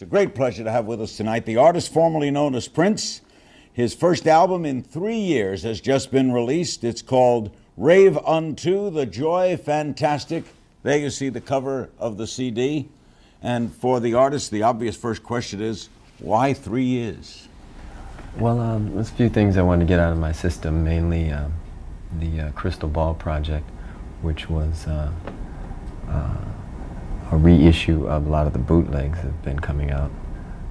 a great pleasure to have with us tonight the artist formerly known as Prince. His first album in 3 years has just been released. It's called Rave Unto, The Joy Fantastic. There you see the cover of the CD. And for the artist, the obvious first question is, why 3 years? Well, there's a few things I wanted to get out of my system, mainly the Crystal Ball project, which was a reissue of a lot of the bootlegs that have been coming out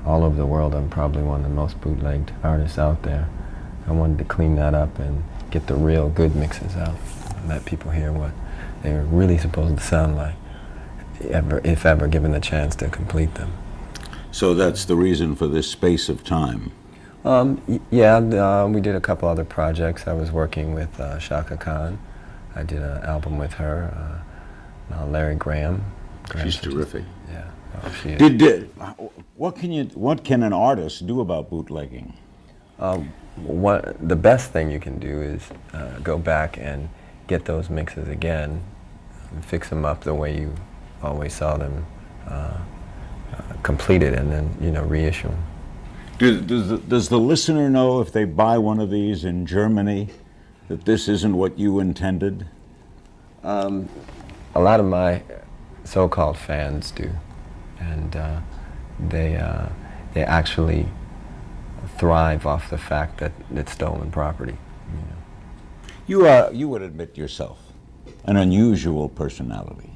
all over the world. I'm probably one of the most bootlegged artists out there. I wanted to clean that up and get the real good mixes out and let people hear what they're really supposed to sound like, if ever given the chance to complete them. So that's the reason for this space of time. We did a couple other projects. I was working with Chaka Khan. I did an album with her, Larry Graham. She's terrific. Yeah, she is. What can an artist do about bootlegging? The best thing you can do is go back and get those mixes again, and fix them up the way you always saw them completed, and then reissue them. Does the listener know if they buy one of these in Germany that this isn't what you intended? A lot of my so-called fans do, and they actually thrive off the fact that it's stolen property. You would admit yourself an unusual personality.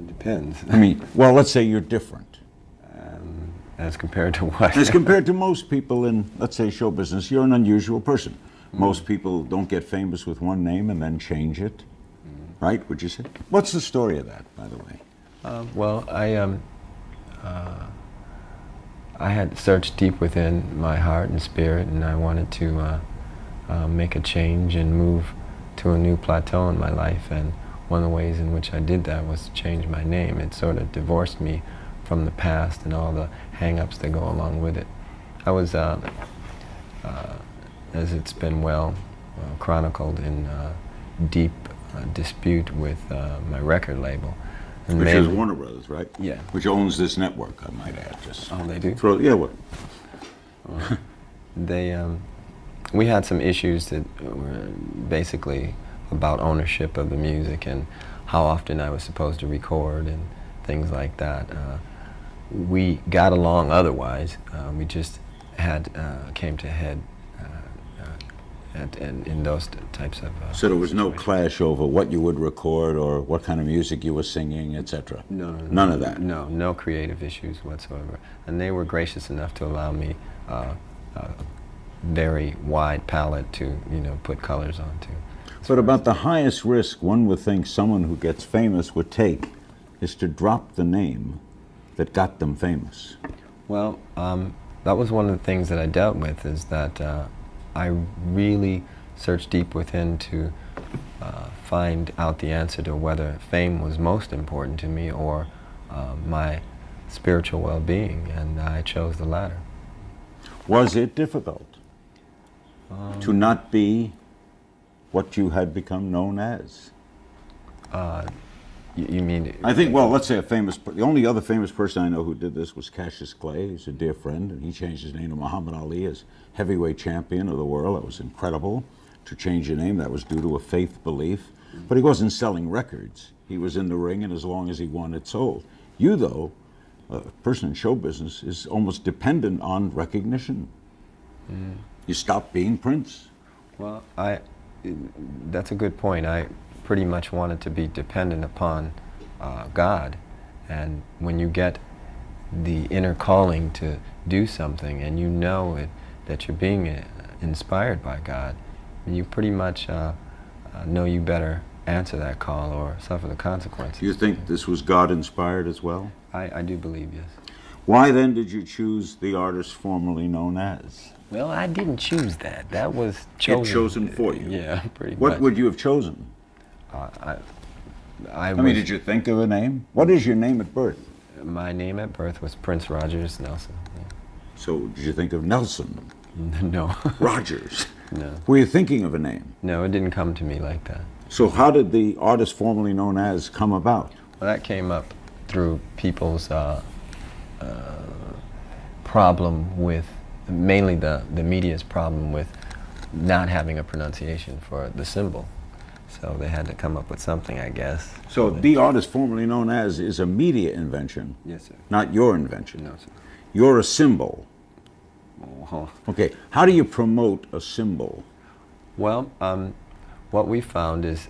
Depends. I mean, well, let's say you're different. As compared to what? As compared to most people in, let's say, show business, you're an unusual person. Most people don't get famous with one name and then change it, right? Would you say? What's the story of that, by the way? I had searched deep within my heart and spirit, and I wanted to make a change and move to a new plateau in my life. And one of the ways in which I did that was to change my name. It sort of divorced me from the past and all the hang-ups that go along with it. I was, as it's been well chronicled, in deep dispute with my record label. And Which is Warner Brothers, right? Yeah. Which owns this network, I might add. They do? We had some issues that were basically about ownership of the music and how often I was supposed to record and things like that. We got along otherwise. We just came to head in those types of So there was no clash over what you would record or what kind of music you were singing, etc.? No. None of that? No creative issues whatsoever. And they were gracious enough to allow me a very wide palette to, put colors onto. But about the highest risk one would think someone who gets famous would take is to drop the name that got them famous. Well, that was one of the things that I dealt with, is that I really searched deep within to find out the answer to whether fame was most important to me or my spiritual well-being, and I chose the latter. Was it difficult to not be what you had become known as? You mean? I think, well, let's say the only other famous person I know who did this was Cassius Clay. He's a dear friend, and he changed his name to Muhammad Ali as heavyweight champion of the world. That was incredible. To change your name, that was due to a faith belief. But he wasn't selling records. He was in the ring, and as long as he won, it sold. You, though, a person in show business, is almost dependent on recognition. You stopped being Prince. Well, that's a good point. I pretty much wanted to be dependent upon God, and when you get the inner calling to do something and you know that you're being inspired by God, you pretty much know you better answer that call or suffer the consequences. You think this was God-inspired as well? I do believe, yes. Why then did you choose the artist formerly known as? Well, I didn't choose that. That was chosen. It chosen for you? Yeah, pretty much. What would you have chosen? I mean, did you think of a name? What is your name at birth? My name at birth was Prince Rogers Nelson. Yeah. So did you think of Nelson? No. Rogers? No. Were you thinking of a name? No, it didn't come to me like that. So how did the artist formerly known as come about? Well, that came up through people's problem with, mainly the media's problem with not having a pronunciation for the symbol. So they had to come up with something, I guess. So the artist formerly known as is a media invention, Yes, sir. not your invention. No, sir. You're a symbol. Uh-huh. Okay, how do you promote a symbol? Well, what we found is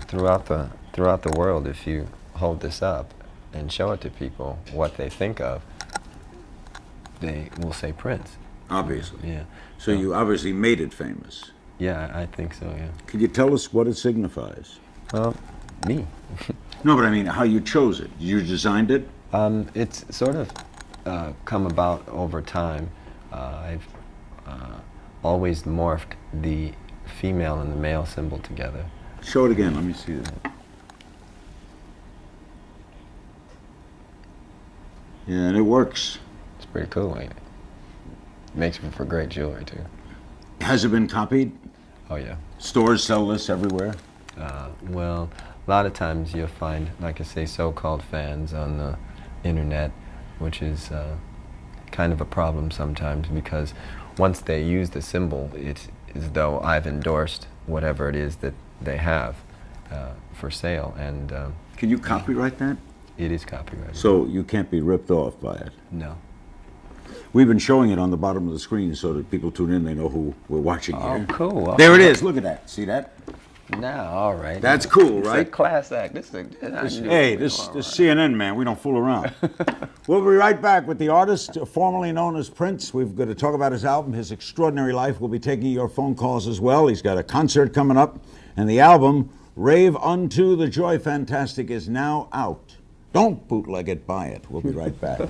throughout the world, if you hold this up and show it to people what they think of, they will say Prince. Obviously. Yeah. So you obviously made it famous. Yeah, I think so. Yeah. Can you tell us what it signifies? Well, me. No, but I mean how you chose it. You designed it? It's sort of come about over time. I've always morphed the female and the male symbol together. Show it again. Let me see that. Yeah, and it works. It's pretty cool, ain't it? Makes for great jewelry too. Has it been copied? Oh yeah. Stores sell this everywhere? Well, a lot of times you'll find, like I say, so-called fans on the internet, which is kind of a problem sometimes, because once they use the symbol, it's as though I've endorsed whatever it is that they have for sale, and Can you copyright that? it is copyrighted. So you can't be ripped off by it. No. We've been showing it on the bottom of the screen so that people tune in, they know who we're watching Oh, here. cool. There it is. Look at that. See that? Now, all right. That's cool, It's right? a class act. This is a, Hey, this CNN, man, we don't fool around. We'll be right back with the artist formerly known as Prince. We've got to talk about his album, his extraordinary life. We'll be taking your phone calls as well. He's got a concert coming up, and the album, Rave Unto the Joy Fantastic, is now out. Don't bootleg it, buy it. We'll be right back.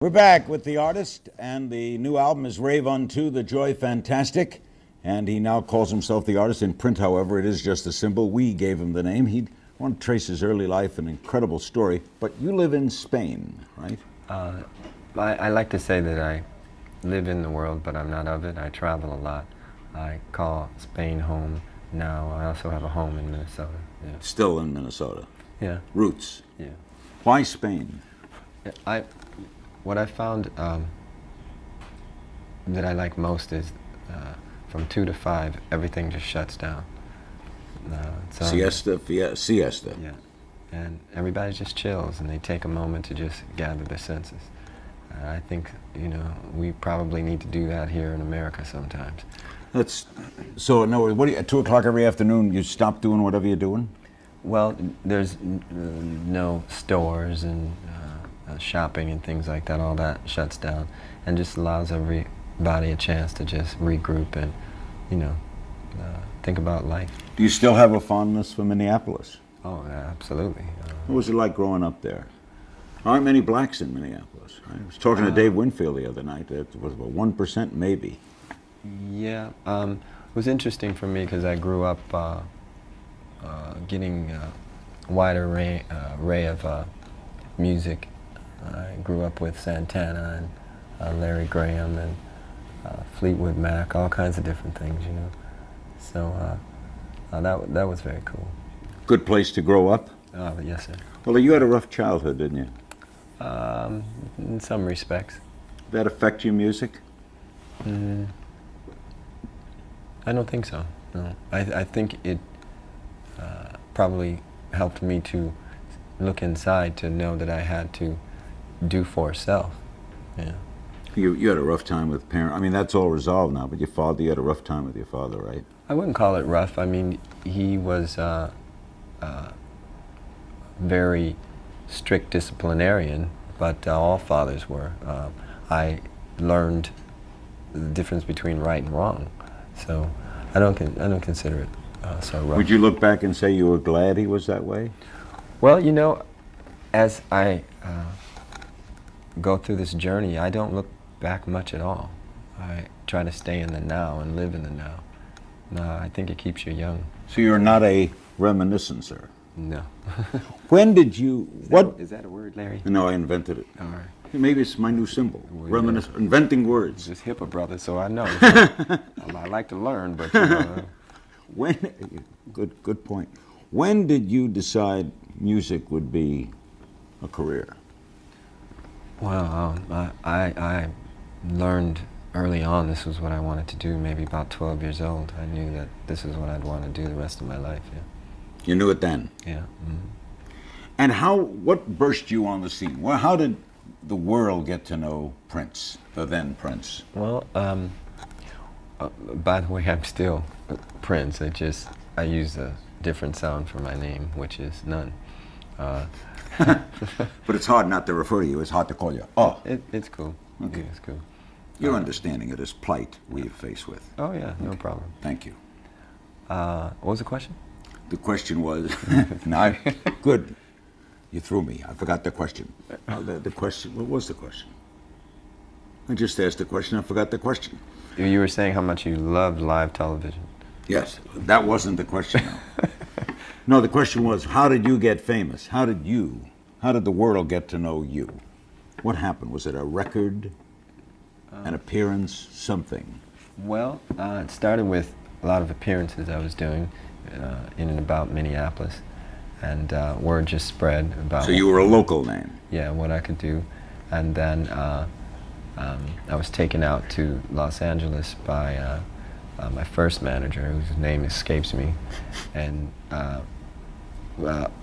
We're back with the artist, and the new album is Rave Unto the Joy Fantastic. And he now calls himself the artist. In print, however, it is just a symbol. We gave him the name. He'd want to trace his early life, an incredible story. But you live in Spain, right? I like to say that I live in the world, but I'm not of it. I travel a lot. I call Spain home now. I also have a home in Minnesota. Yeah. Still in Minnesota. Yeah. Roots. Yeah. Why Spain? What I found that I like most is from 2 to 5, everything just shuts down. Siesta. Yeah, and everybody just chills and they take a moment to just gather their senses. I think, we probably need to do that here in America sometimes. So. No, what do you, at 2 o'clock every afternoon, you stop doing whatever you're doing? Well, there's no stores and shopping and things like that. All that shuts down and just allows everybody a chance to just regroup and, think about life. Do you still have a fondness for Minneapolis? Oh, yeah, absolutely. What was it like growing up there? There aren't many blacks in Minneapolis. Right? I was talking to Dave Winfield the other night. It was about 1% maybe. Yeah, it was interesting for me because I grew up getting a wider array of music. I grew up with Santana and Larry Graham and Fleetwood Mac, all kinds of different things, So that was very cool. Good place to grow up? Yes, sir. Well, you had a rough childhood, didn't you? In some respects. Did that affect your music? I don't think so. No, I think it probably helped me to look inside to know that I had to do for self. Yeah. You had a rough time with parents. I mean, that's all resolved now. But you had a rough time with your father, right? I wouldn't call it rough. I mean, he was very strict disciplinarian, but all fathers were. I learned the difference between right and wrong, so I don't consider it so rough. Would you look back and say you were glad he was that way? Well, as I go through this journey, I don't look back much at all. I try to stay in the now and live in the now. I think it keeps you young. So you're not a reminiscencer? No. When did you... Is that a word, Larry? No, I invented it. All right. Maybe it's my new symbol. Well, Inventing words. Just HIPAA, brother, so I know. I like to learn, but... Good point. When did you decide music would be a career? Well, I learned early on this was what I wanted to do. Maybe about 12 years old, I knew that this is what I'd want to do the rest of my life. Yeah. You knew it then. Yeah. And what burst you on the scene? Well, how did the world get to know Prince, the then Prince? Well, by the way, I'm still Prince. I use a different sound for my name, which is none. But it's hard not to refer to you. It's hard to call you. Oh, It's cool. Okay. Yeah, it's cool. you're understanding of this plight we're faced with. Oh yeah, no problem. Thank you. What was the question? The question was, no, good. You threw me. I forgot the question. The question, what was the question? I just asked the question, I forgot the question. You were saying how much you loved live television. Yes, that wasn't the question. No, the question was, how did you get famous? How did the world get to know you? What happened? Was it a record, an appearance, something? Well, it started with a lot of appearances I was doing in and about Minneapolis, and word just spread about. So you were a local name? Yeah, what I could do, and then I was taken out to Los Angeles by my first manager, whose name escapes me, and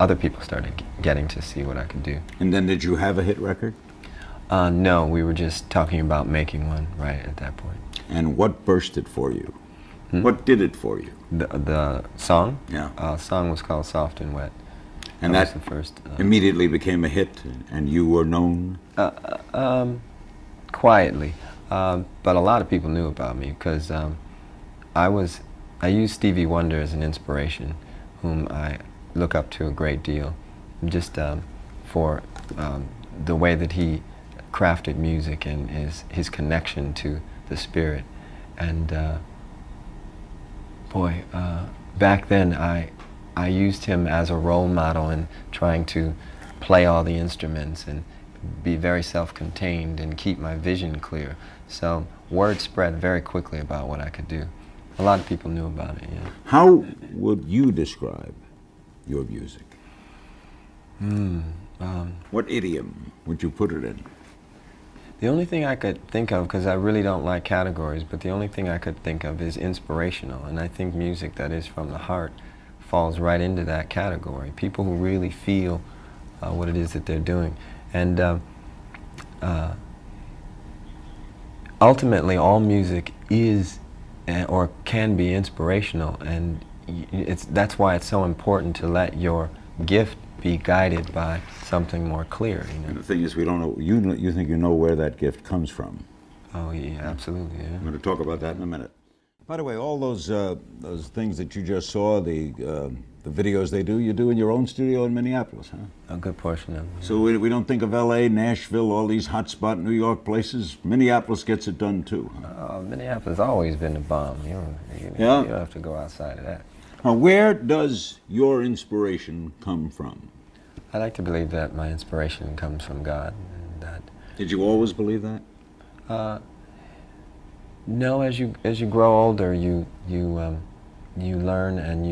other people started getting to see what I could do. And then did you have a hit record? No, we were just talking about making one right at that point. And what burst it for you? What did it for you? The song? Yeah. Song was called Soft and Wet. And that was the first. Immediately became a hit, and you were known? Quietly. But a lot of people knew about me because I used Stevie Wonder as an inspiration, whom I look up to a great deal, just for the way that he crafted music and his connection to the spirit. And back then I used him as a role model in trying to play all the instruments and be very self-contained and keep my vision clear. So word spread very quickly about what I could do. A lot of people knew about it, yeah. How would you describe your music? What idiom would you put it in? The only thing I could think of, because I really don't like categories, but the only thing I could think of is inspirational. And I think music that is from the heart falls right into that category. People who really feel what it is that they're doing. And ultimately, all music is or can be inspirational, and that's why it's so important to let your gift be guided by something more clear. You know? And the thing is, we don't know. You think you know where that gift comes from? Oh yeah, absolutely. Yeah. I'm going to talk about that in a minute. By the way, all those things that you just saw, the videos they do, you do in your own studio in Minneapolis, huh? A good portion of them. Yeah. So we don't think of L.A., Nashville, all these hotspot New York places. Minneapolis gets it done too. Huh? Minneapolis has always been a bomb. You Yeah? don't have to go outside of that. Now, where does your inspiration come from? I like to believe that my inspiration comes from God, and that. Did you always believe that? No, as you grow older, you learn and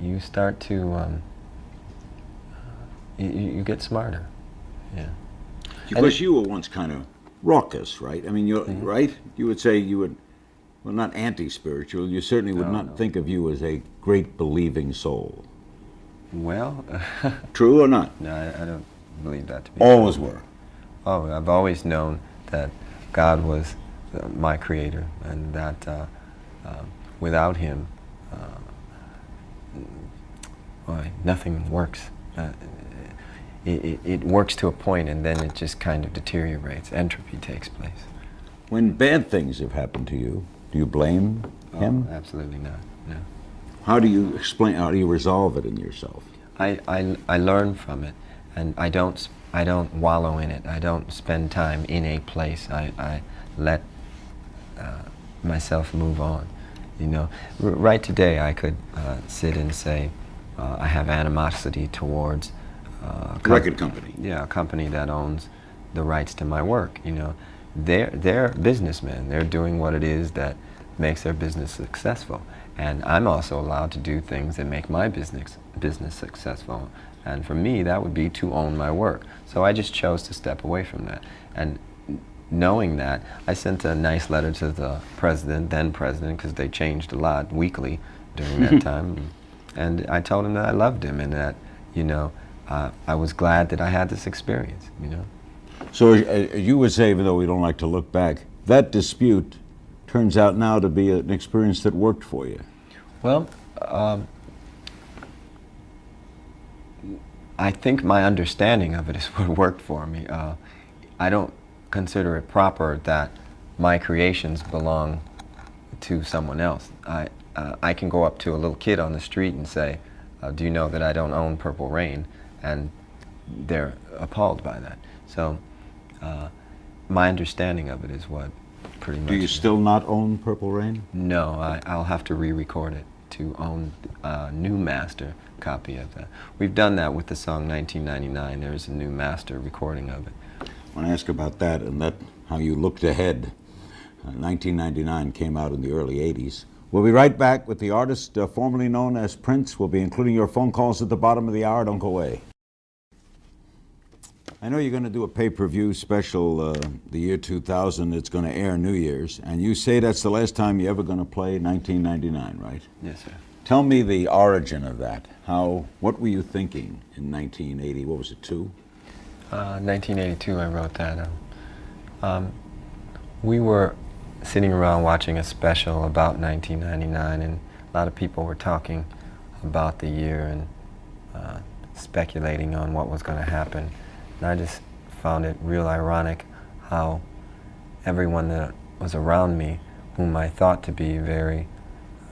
you start to you get smarter. Yeah. Because you were once kind of raucous, right? I mean, you're right. You would say you would, well, not anti-spiritual. You certainly would not think of you as a great believing soul. Well, True or not? no, I don't believe that to be Always true. were. Oh, I've always known that God was my creator, and that without Him, nothing works. It works to a point, and then it just kind of deteriorates. Entropy takes place. When bad things have happened to you, do you blame him? Absolutely not. No. How do you explain? How do you resolve it in yourself? I learn from it, and I don't wallow in it. I don't spend time in a place. I let myself move on. You know, right today I could sit and say I have animosity towards a Record company. Yeah, a company that owns the rights to my work. You know, they're businessmen. They're doing what it is that makes their business successful, and I'm also allowed to do things that make my business successful. And for me, that would be to own my work. So I just chose to step away from that. And knowing that, I sent a nice letter to the president, then president, because they changed a lot weekly during that time. And I told him that I loved him and that, you know, I was glad that I had this experience, you know. So you would say, even though we don't like to look back, that dispute turns out now to be an experience that worked for you. Well, I think my understanding of it is what worked for me. I don't consider it proper that my creations belong to someone else. I can go up to a little kid on the street and say, do you know that I don't own Purple Rain? And they're appalled by that. So my understanding of it is what pretty much... Do you still not own Purple Rain? No, I'll have to re-record it to own a new master copy of that. We've done that with the song 1999. There's a new master recording of it. I want to ask about that and that how you looked ahead. 1999 came out in the early 80s. We'll be right back with the artist formerly known as Prince. We'll be including your phone calls at the bottom of the hour. Don't go away. I know you're going to do a pay-per-view special the year 2000. It's going to air New Year's. And you say that's the last time you're ever going to play 1999, right? Yes, sir. Tell me the origin of that. What were you thinking in 1980? What was it, 2? 1982, I wrote that. We were sitting around watching a special about 1999, and a lot of people were talking about the year and speculating on what was going to happen. And I just found it real ironic how everyone that was around me, whom I thought to be very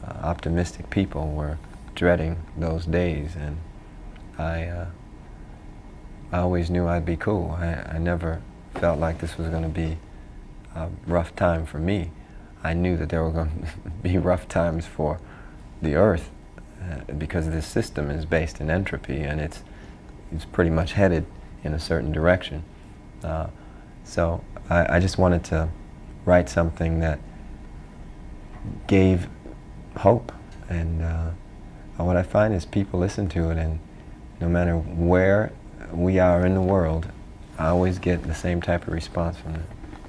optimistic people, were dreading those days. And I always knew I'd be cool. I never felt like this was going to be a rough time for me. I knew that there were going to be rough times for the Earth because this system is based in entropy, and it's pretty much headed in a certain direction. So I just wanted to write something that gave hope. And what I find is people listen to it, and no matter where we are in the world, I always get the same type of response from it.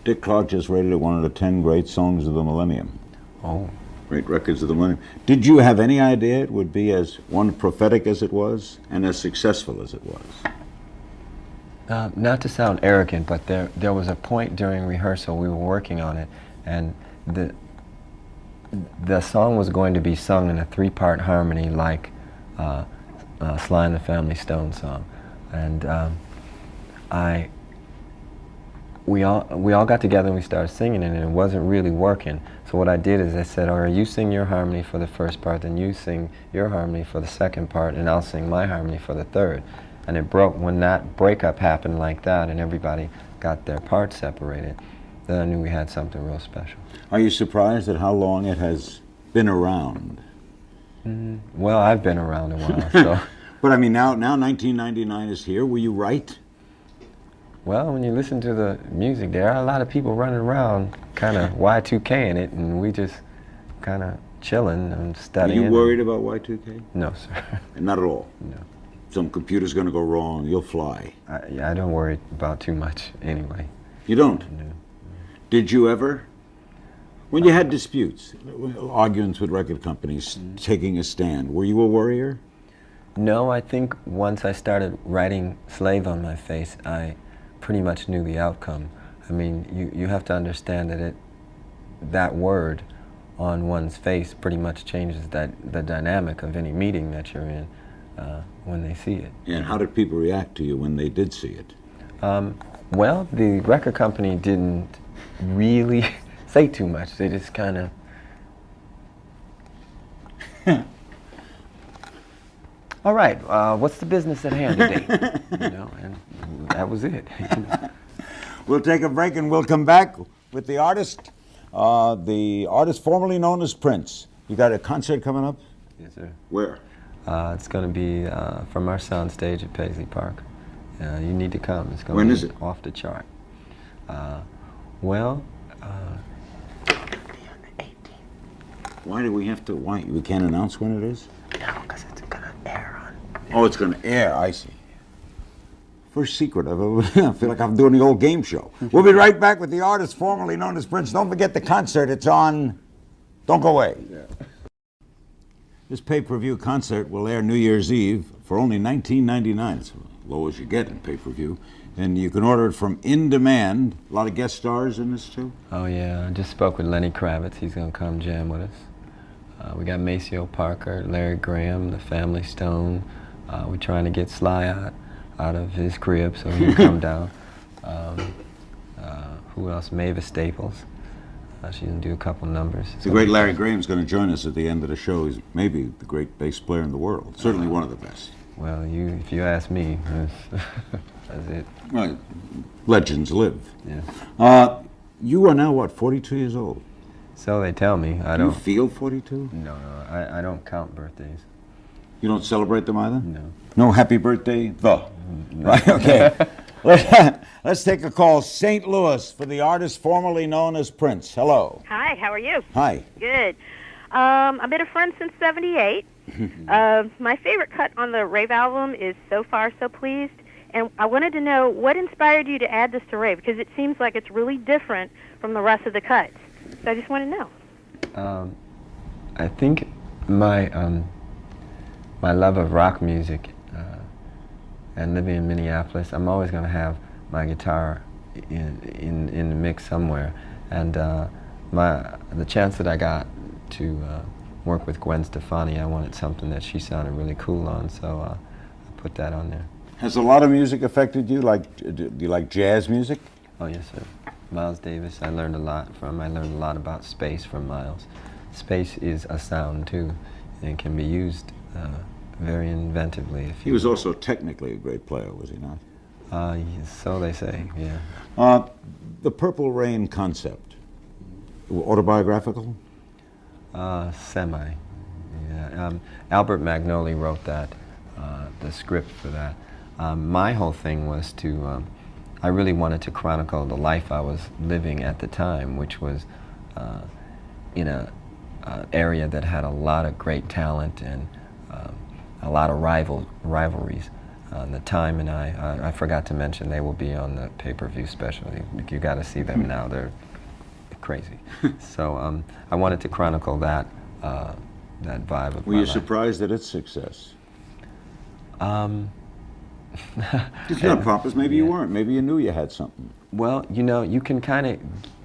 Dick Clark just rated it one of the 10 great songs of the millennium. Oh. Great records of the millennium. Did you have any idea it would be as prophetic as it was and as successful as it was? Not to sound arrogant, but there was a point during rehearsal, we were working on it, and the song was going to be sung in a 3-part harmony like Sly and the Family Stone song. And we all got together and we started singing it, and it wasn't really working. So what I did is I said, all right, you sing your harmony for the first part, then you sing your harmony for the second part, and I'll sing my harmony for the third. And it broke. When that breakup happened like that and everybody got their parts separated, then I knew we had something real special. Are you surprised at how long it has been around? Well, I've been around a while, so. But I mean, now 1999 is here. Were you right? Well, when you listen to the music, there are a lot of people running around kind of Y2K-ing it, and we just kind of chilling and studying. Are you worried about Y2K? No, sir. Not at all? No. Some computer's going to go wrong, you'll fly. I don't worry about too much anyway. You don't? No. Did you ever? When you had disputes, arguments with record companies, taking a stand, were you a worrier? No, I think once I started writing Slave on my face, I pretty much knew the outcome. I mean, you have to understand that that word on one's face pretty much changes the dynamic of any meeting that you're in when they see it. And how did people react to you when they did see it? Well, the record company didn't really say too much. They just kind of... All right, what's the business at hand today? You know, and that was it. We'll take a break and we'll come back with the artist formerly known as Prince. You got a concert coming up? Yes, sir. Where? It's going to be from our soundstage at Paisley Park. You need to come. It's going When to is be it? Off the chart. Well, Why do we have to? Why we can't announce when it is? no, because it's going to air on Oh, it's going to air. I see. First secret I've ever. I feel like I'm doing the old game show. We'll be right back with the artist formerly known as Prince. Don't forget the concert. It's on. Don't go away. Yeah. This pay-per-view concert will air New Year's Eve for only $19.99. It's as low as you get in pay-per-view. And you can order it from In Demand. A lot of guest stars in this, too? Oh, yeah. I just spoke with Lenny Kravitz. He's going to come jam with us. We got Maceo Parker, Larry Graham, the Family Stone. We're trying to get Sly out of his crib so he can come down. Who else? Mavis Staples. She's going to do a couple numbers. The great Larry Graham's going to join us at the end of the show. He's maybe the great bass player in the world. Certainly one of the best. Well, if you ask me, that's it. Right. Legends live. Yeah. You are now, what, 42 years old? So they tell me. I Do you don't. feel 42? No, I don't count birthdays. You don't celebrate them either? No. No happy birthday? No. Right, okay. Let's take a call. St. Louis for the artist formerly known as Prince. Hello. Hi, how are you? Hi. Good. I've been a friend since '78. My favorite cut on the Rave album is So Far, So Pleased. And I wanted to know what inspired you to add this to Rave, because it seems like it's really different from the rest of the cuts. So I just want to know. I think my my love of rock music and living in Minneapolis, I'm always going to have my guitar in the mix somewhere. And the chance that I got to work with Gwen Stefani, I wanted something that she sounded really cool on, so I put that on there. Has a lot of music affected you? Do you like jazz music? Oh, yes, sir. Miles Davis, I learned a lot from. I learned a lot about space from Miles. Space is a sound, too, and can be used very inventively. He was also technically a great player, was he not? Yes, so they say, yeah. The Purple Rain concept, autobiographical? Semi, yeah. Albert Magnoli wrote that, the script for that. My whole thing was I really wanted to chronicle the life I was living at the time, which was in a area that had a lot of great talent and a lot of rivalries. The Time and I forgot to mention, they will be on the pay-per-view special. You got to see them now. They're crazy. So I wanted to chronicle that that vibe of Were my you life. surprised at its success? It's not pompous. Maybe you weren't. Maybe you knew you had something. Well, you can kind of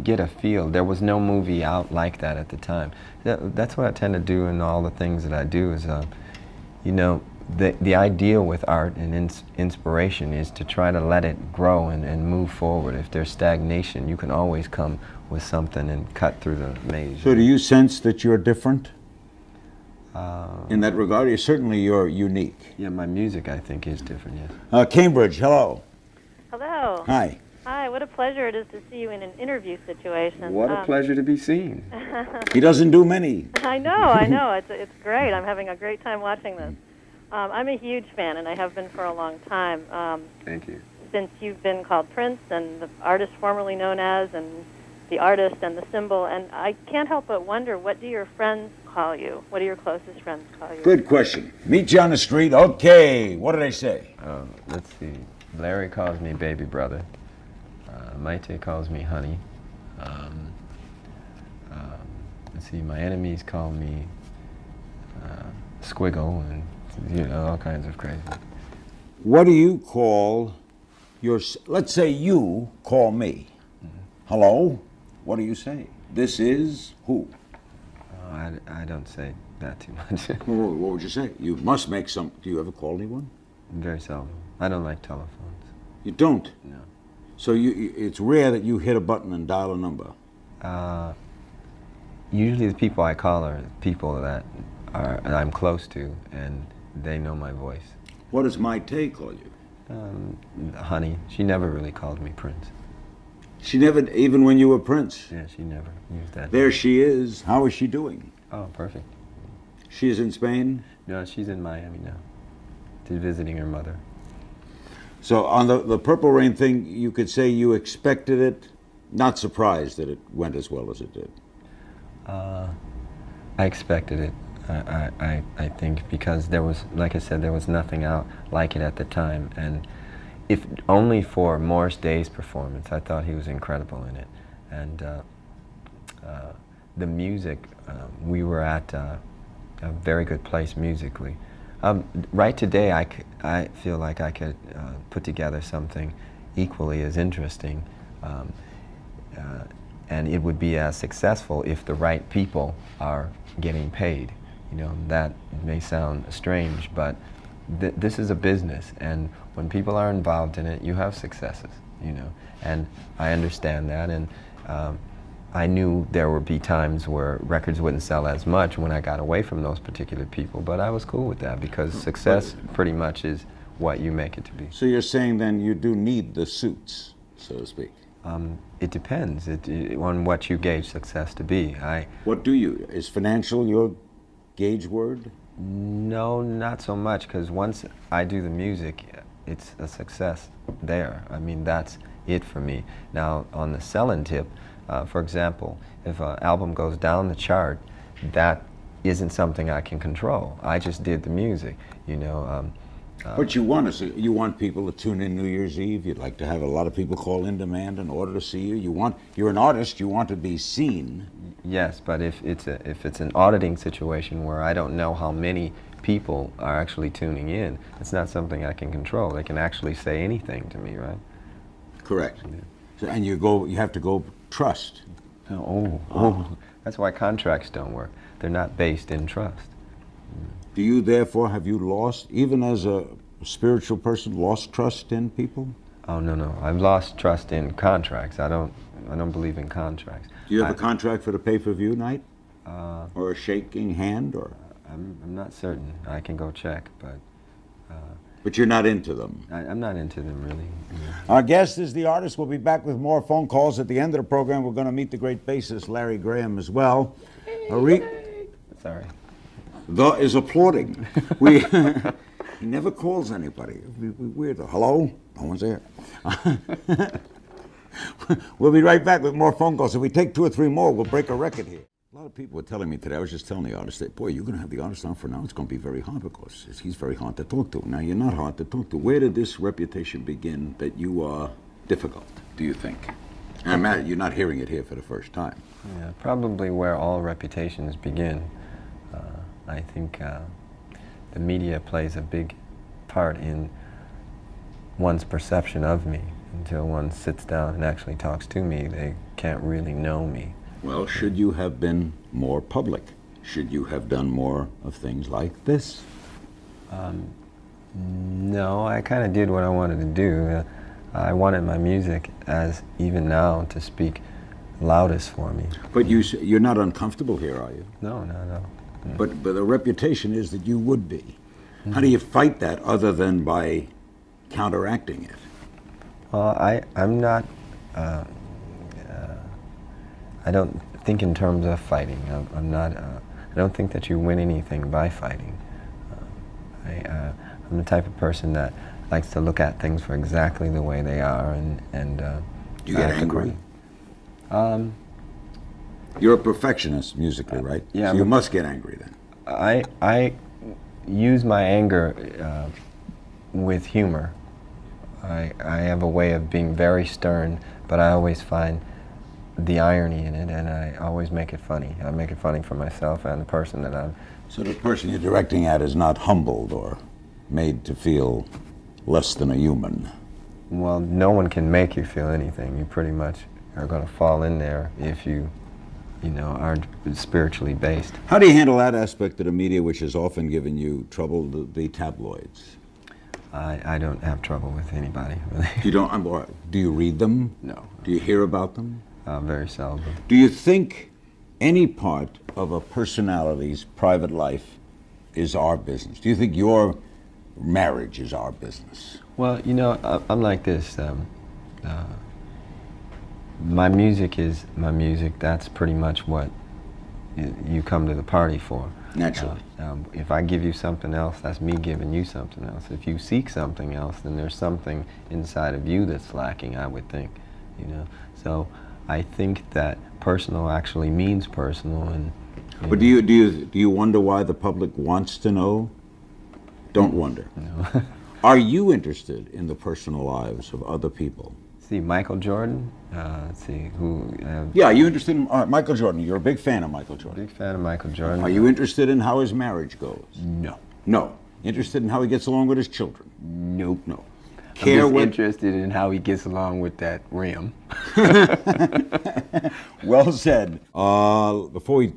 get a feel. There was no movie out like that at the time. That's what I tend to do in all the things that I do is, the ideal with art and inspiration is to try to let it grow and move forward. If there's stagnation, you can always come with something and cut through the maze. So do you sense that you're different? In that regard, you're unique. Yeah, my music, I think, is different, yes. Cambridge, hello. Hello. Hi. Hi, what a pleasure it is to see you in an interview situation. What a pleasure to be seen. He doesn't do many. I know. It's great. I'm having a great time watching this. I'm a huge fan, and I have been for a long time. Thank you. Since you've been called Prince and the artist formerly known as, and the artist and the symbol, and I can't help but wonder, what do your friends call you? What do your closest friends call you? Good question. Meet you on the street. Okay. What do they say? Let's see. Larry calls me baby brother. Maite calls me honey. Let's see. My enemies call me squiggle and all kinds of crazy. What do you call let's say you call me. Hello? What do you say? This is who? I don't say that too much. Well, what would you say? You must make some. Do you ever call anyone? Very seldom. I don't like telephones. You don't? No. So it's rare that you hit a button and dial a number. Usually the people I call are people that I'm close to, and they know my voice. What does Maite call you? Honey. She never really called me Prince. She never, even when you were Prince? Yeah, she never used that. There she is. How is she doing? Oh, perfect. She is in Spain? No, she's in Miami now. She's visiting her mother. So on the Purple Rain thing, you could say you expected it, not surprised that it went as well as it did. I expected it. I think because there was, like I said, there was nothing out like it at the time, and if only for Morris Day's performance, I thought he was incredible in it, and the music, we were at a very good place musically. Right today, I feel like I could put together something equally as interesting, and it would be as successful if the right people are getting paid. You know, that may sound strange, but this is a business, and when people are involved in it, you have successes, you know, and I understand that, and I knew there would be times where records wouldn't sell as much when I got away from those particular people, but I was cool with that because success pretty much is what you make it to be. So you're saying then you do need the suits, so to speak. It depends on what you gauge success to be. What do you? Is financial your gauge word? No, not so much, because once I do the music, it's a success there. I mean, that's it for me. Now, on the selling tip, for example, if an album goes down the chart, that isn't something I can control. I just did the music, you know. But you want people to tune in New Year's Eve. You'd like to have a lot of people call in demand in order to see you. You're an artist. You want to be seen. Yes, but if it's an auditing situation where I don't know how many people are actually tuning in, it's not something I can control. They can actually say anything to me, right? Correct. Yeah. So, and you have to go trust. That's why contracts don't work. They're not based in trust. Do you therefore, have you lost, even as a spiritual person, lost trust in people? Oh, no. I've lost trust in contracts. I don't believe in contracts. Do you have a contract for the pay-per-view night? Or a shaking hand? Or I'm not certain. I can go check, but... But you're not into them? I'm not into them, really. Our guest is the artist. We'll be back with more phone calls. At the end of the program, we're going to meet the great bassist, Larry Graham, as well. Sorry. The is applauding. He never calls anybody. Weird. Hello? No one's there. We'll be right back with more phone calls. If we take 2 or 3 more, we'll break a record here. A lot of people were telling me today, I was just telling the artist that, boy, you're going to have the artist on for now. It's going to be very hard because he's very hard to talk to. Now, you're not hard to talk to. Where did this reputation begin that you are difficult, do you think? And I'm mad you're not hearing it here for the first time. Yeah, probably where all reputations begin. I think the media plays a big part in one's perception of me. Until one sits down and actually talks to me, they can't really know me. Well, should you have been more public? Should you have done more of things like this? No, I kind of did what I wanted to do. I wanted my music, as even now, to speak loudest for me. But you're not uncomfortable here, are you? No. But the reputation is that you would be. Mm-hmm. How do you fight that other than by counteracting it? I'm not, I don't think in terms of fighting. I'm not, I don't think that you win anything by fighting. I'm the type of person that likes to look at things for exactly the way they are and Do you get angry? You're a perfectionist musically, right? Yeah. So you must get angry then. I use my anger with humor. I have a way of being very stern, but I always find the irony in it, and I always make it funny. I make it funny for myself and the person that I'm... So the person you're directing at is not humbled or made to feel less than a human? Well, no one can make you feel anything. You pretty much are going to fall in there if you aren't spiritually based. How do you handle that aspect of the media which has often given you trouble, the tabloids? I don't have trouble with anybody, really. You don't? Do you read them? No. Do you hear about them? Very seldom. Do you think any part of a personality's private life is our business? Do you think your marriage is our business? Well, I'm like this. My music is my music. That's pretty much what you come to the party for. Naturally. If I give you something else, that's me giving you something else. If you seek something else, then there's something inside of you that's lacking, I would think. So I think that personal actually means personal. And But do you wonder why the public wants to know? Don't wonder. No. Are you interested in the personal lives of other people? See, Michael Jordan. Let's see who. Yeah, are you interested in Michael Jordan? You're a big fan of Michael Jordan. Big fan of Michael Jordan. Are you interested in how his marriage goes? No. No. Interested in how he gets along with his children? Nope. No. I'm just interested in how he gets along with that rim. Well said. Before we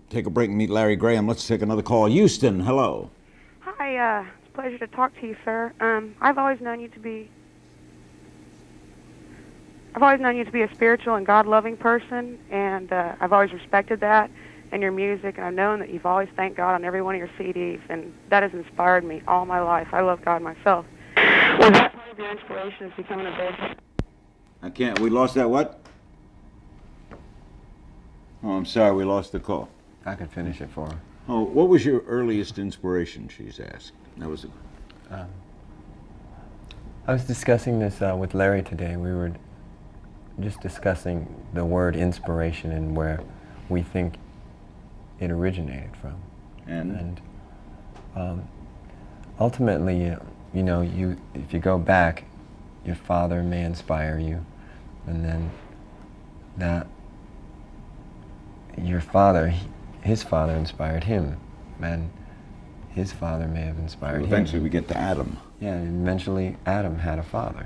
take a break and meet Larry Graham, let's take another call. Houston, hello. Hi, it's a pleasure to talk to you, sir. I've always known you to be a spiritual and God-loving person, and I've always respected that and your music, and I've known that you've always thanked God on every one of your CDs, and that has inspired me all my life. I love God myself. Was that part of your inspiration is becoming a bassist? We lost that what? Oh, I'm sorry, we lost the call. I can finish it for her. Oh, what was your earliest inspiration, she's asked. That was I was discussing this with Larry today. We were just discussing the word inspiration and where we think it originated from. And Ultimately, if you go back, your father may inspire you, and then that your father, his father inspired him, and his father may have inspired him. eventually we get to Adam. Yeah, and eventually Adam had a father,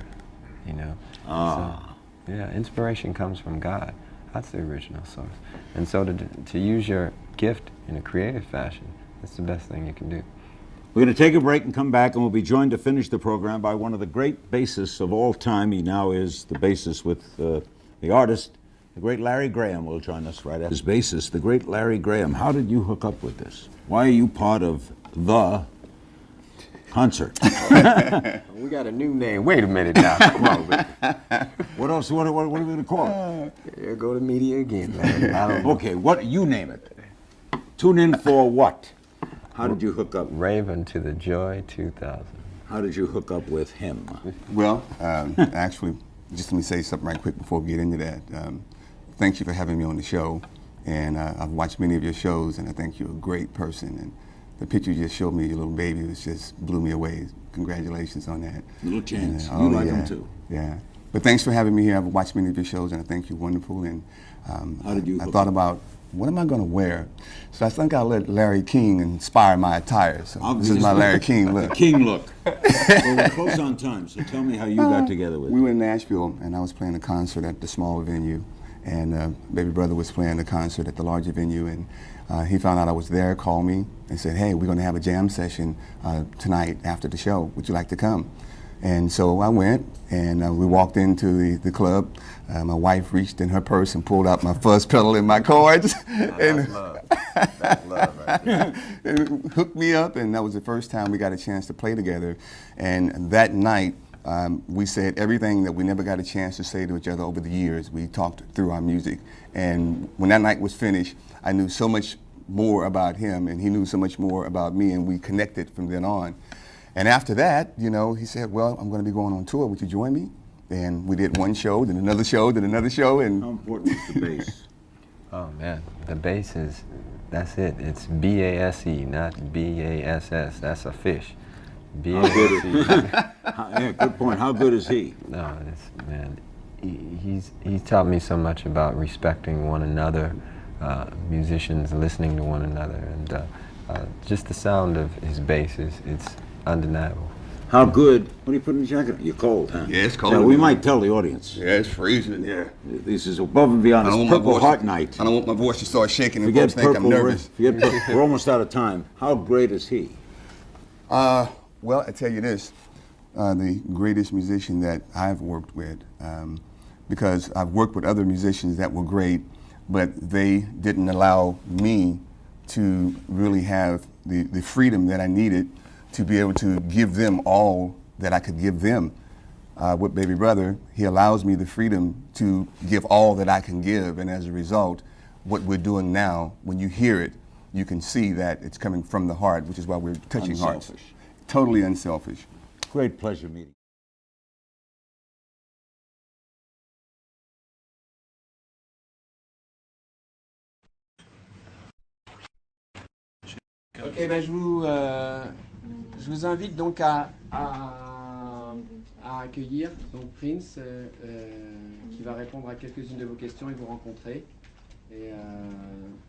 So, yeah, inspiration comes from God. That's the original source. And so to use your gift in a creative fashion, that's the best thing you can do. We're going to take a break and come back, and we'll be joined to finish the program by one of the great bassists of all time. He now is the bassist with the artist. The great Larry Graham will join us right after. His bassist, the great Larry Graham. How did you hook up with this? Why are you part of the concert? We got a new name. Wait a minute now. Come on, man. What else? What are we going to call it? Here go the media again, man. I don't know. Okay, what you name it. Tune in for what? How did you hook up? Raven to the Joy 2000. How did you hook up with him? Well, actually, just let me say something right quick before we get into that. Thank you for having me on the show, and I've watched many of your shows, and I think you're a great person. And the picture you just showed me, your little baby, was just blew me away. Congratulations on that. Little chance. And, You like him too. Yeah. But thanks for having me here. I've watched many of your shows, and I think you're wonderful. And How did you I hook thought up? about, what am I going to wear? So I think I'll let Larry King inspire my attire. So this is my Larry King look. King look. Well, we're close on time, so tell me how you got together with We him. were in Nashville, and I was playing a concert at the small venue, and Baby Brother was playing a concert at the larger venue, and he found out I was there, called me, and said, hey, we're going to have a jam session tonight after the show. Would you like to come? And so I went, and we walked into the club. My wife reached in her purse and pulled out my fuzz pedal and my chords. That's love. That's love right there. And hooked me up, and that was the first time we got a chance to play together. And that night, we said everything that we never got a chance to say to each other over the years. We talked through our music. And when that night was finished, I knew so much more about him, and he knew so much more about me, and we connected from then on. And after that, he said, well, I'm going to be going on tour. Would you join me? And we did one show, then another show, then another show. And How important is the bass? Oh, man. The bass is, that's it. It's B-A-S-E, not B-A-S-S. That's a fish. B-A-S-E. Yeah, good point. How good is he? No, man, he's taught me so much about respecting one another, musicians listening to one another, and just the sound of his bass it's undeniable. How good? What do you put in the jacket? You're cold, huh? Yeah, it's cold. Yeah, we might tell the audience. yeah, it's freezing. Yeah. This is above and beyond. It's Purple Heart Night. I don't want my voice to start shaking and Forget folks think I'm Purple. nervous. Forget Purple. We're almost out of time. How great is he? Well, I tell you this, the greatest musician that I've worked with, because I've worked with other musicians that were great, but they didn't allow me to really have the freedom that I needed to be able to give them all that I could give them. With Baby Brother, he allows me the freedom to give all that I can give, and as a result, what we're doing now, when you hear it, you can see that it's coming from the heart, which is why we're touching hearts. Unselfish. Totally unselfish. Great pleasure meeting. Ok, ben je vous invite donc à accueillir donc Prince qui va répondre à quelques-unes de vos questions et vous rencontrer et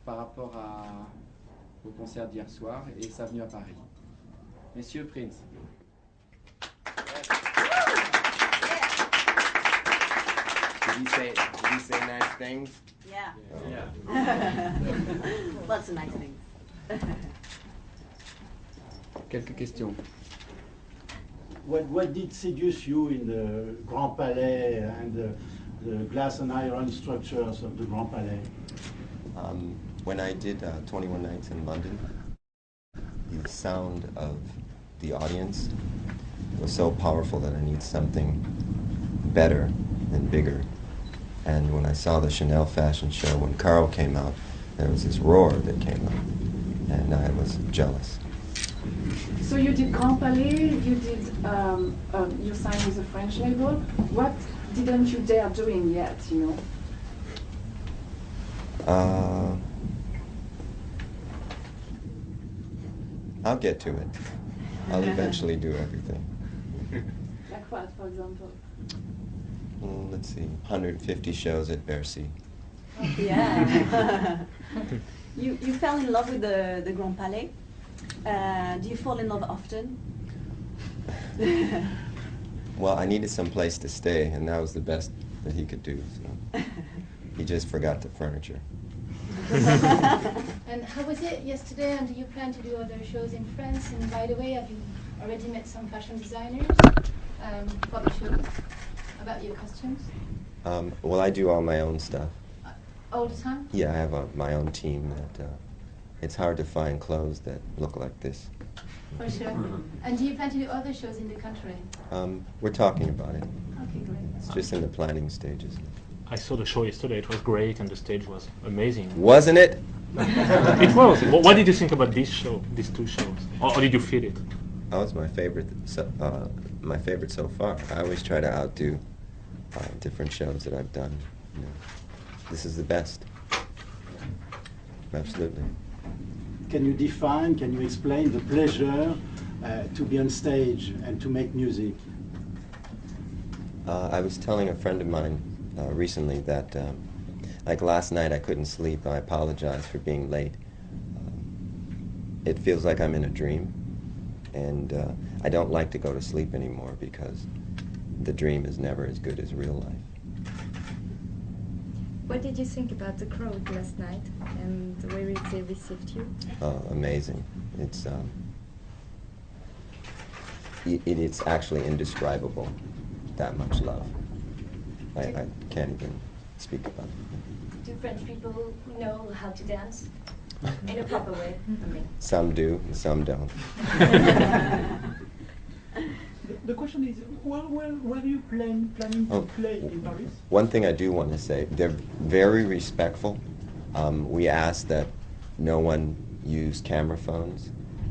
par rapport au concert d'hier soir et sa venue à Paris. Messieurs, Prince. Did he say nice things? Yeah. Lots of nice things. Quelques questions. What did seduce you in the Grand Palais and the glass and iron structures of the Grand Palais? When I did 21 Nights in London, the sound of the audience was so powerful that I need something better and bigger. And when I saw the Chanel fashion show, when Carl came out, there was this roar that came up, and I was jealous. So you did Grand Palais, you did, you signed with a French label. What didn't you dare doing yet, you know? I'll get to it. I'll eventually do everything. Like what, for example? Let's see, 150 shows at Bercy. Yeah. You fell in love with the Grand Palais. Do you fall in love often? Well, I needed some place to stay, and that was the best that he could do. So. He just forgot the furniture. And how was it yesterday, and do you plan to do other shows in France? And by the way, have you already met some fashion designers for the show about your costumes? Well, I do all my own stuff. All the time? Yeah, I have my own team. That it's hard to find clothes that look like this. For sure. And do you plan to do other shows in the country? We're talking about it. Okay, great. It's just in the planning stages. I saw the show yesterday. It was great, and the stage was amazing. Wasn't it? It was. What did you think about this show, these two shows, or did you feel it? That was my favorite. My favorite so far. I always try to outdo different shows that I've done. You know, this is the best. Absolutely. Can you define, can you explain the pleasure to be on stage and to make music? I was telling a friend of mine recently that, like last night, I couldn't sleep. I apologize for being late. It feels like I'm in a dream, and I don't like to go to sleep anymore because the dream is never as good as real life. What did you think about the crowd last night and the way they received you? Amazing. It's actually indescribable, that much love. I can't even speak about it. Do French people know how to dance in a proper way? I mean. Some do, and some don't. The question is, where are you planning to play in Paris? One thing I do want to say, they're very respectful. We asked that no one use camera phones,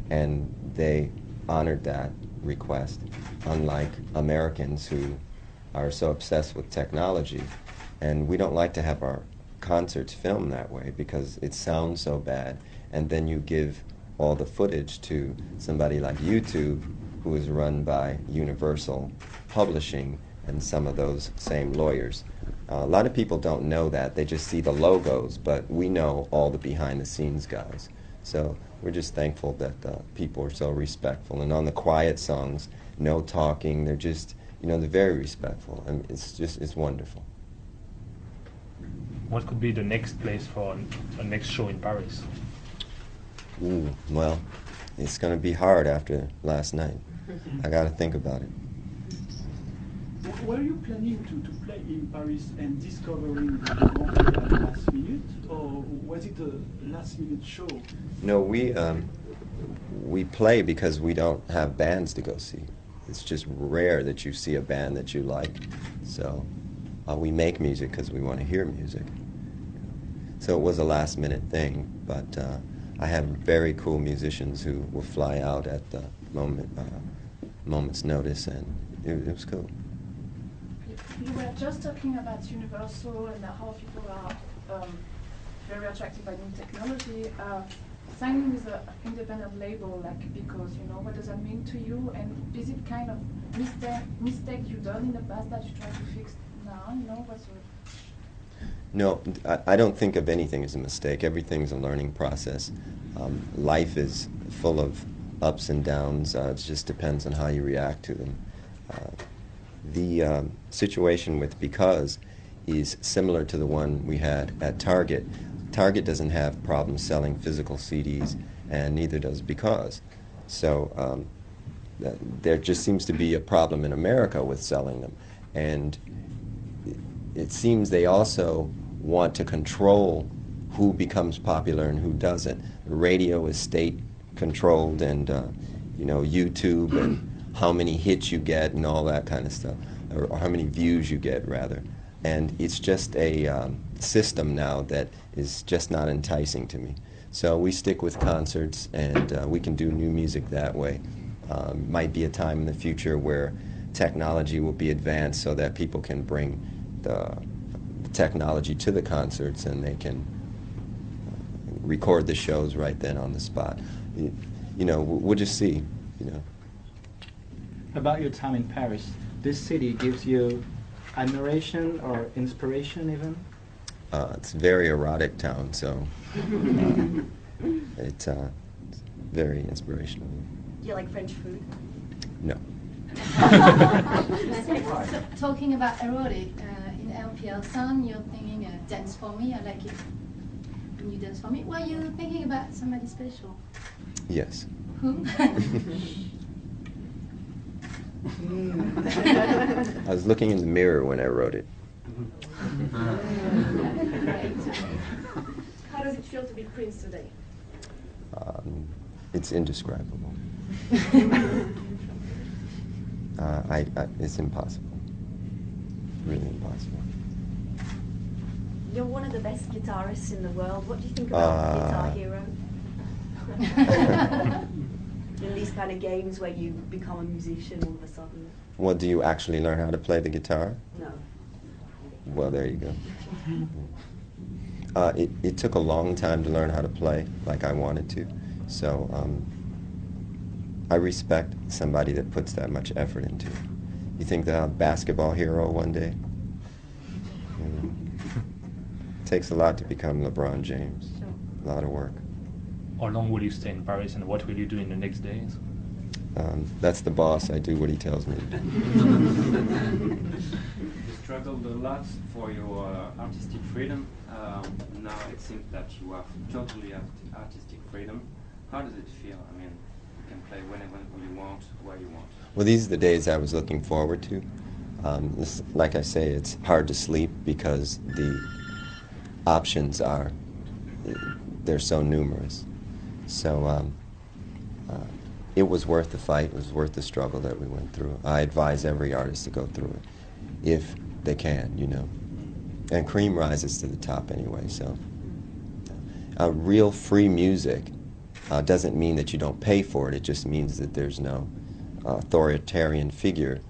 and they honored that request, unlike Americans who are so obsessed with technology. And we don't like to have our concerts filmed that way because it sounds so bad, and then you give all the footage to somebody like YouTube, who is run by Universal Publishing and some of those same lawyers. A lot of people don't know that. They just see the logos, but we know all the behind-the-scenes guys. So we're just thankful that people are so respectful. And on the quiet songs, no talking. They're just, they're very respectful. I mean, it's wonderful. What could be the next place for a next show in Paris? Ooh, well, it's going to be hard after last night. I got to think about it. Were you planning to play in Paris and discovering the Grand Palais at the last minute, or was it a last-minute show? No, we play because we don't have bands to go see. It's just rare that you see a band that you like. So we make music because we want to hear music. So it was a last-minute thing, but I have very cool musicians who will fly out at the moment's notice, and it was cool. You were just talking about Universal and how people are very attracted by new technology. signing with an independent label, like, because, you know, what does that mean to you? And is it kind of mistake you've done in the past that you try to fix now? You know, what's your... No, I don't think of anything as a mistake. Everything's a learning process. Life is full of ups and downs. It just depends on how you react to them. The situation with Because is similar to the one we had at Target. Target doesn't have problems selling physical CDs, and neither does Because. So there just seems to be a problem in America with selling them. And it seems they also want to control who becomes popular and who doesn't. Radio is state controlled, and you know, YouTube and how many hits you get and all that kind of stuff, or how many views you get rather. And it's just a system now that is just not enticing to me. So we stick with concerts, and we can do new music that way. Might be a time in the future where technology will be advanced so that people can bring the technology to the concerts, and they can record the shows right then on the spot. You know, we'll just see, you know. About your time in Paris, this city gives you admiration or inspiration even? It's a very erotic town, so it's very inspirational. Do you like French food? No. So, talking about erotic, in LPL song, you're thinking Dance For Me, I like it when you dance for me. Were you thinking about somebody special? Yes. Who? I was looking in the mirror when I wrote it. How does it feel to be Prince today? It's indescribable. It's impossible. Really impossible. You're one of the best guitarists in the world. What do you think about Guitar Hero? In these kind of games where you become a musician all of a sudden. Well, do you actually learn how to play the guitar? No. Well, there you go. It took a long time to learn how to play like I wanted to. So I respect somebody that puts that much effort into it. You think that I'm a basketball hero one day? It takes a lot to become LeBron James. Sure. A lot of work. How long will you stay in Paris, and what will you do in the next days? That's the boss. I do what he tells me to do. You struggled a lot for your artistic freedom. Now it seems that you have totally artistic freedom. How does it feel? I mean, you can play whenever you want, where you want. Well, these are the days I was looking forward to. Like I say, it's hard to sleep because the options are, they're so numerous. So it was worth the fight, it was worth the struggle that we went through. I advise every artist to go through it, if they can, you know. And cream rises to the top anyway, so. Real free music doesn't mean that you don't pay for it, it just means that there's no authoritarian figure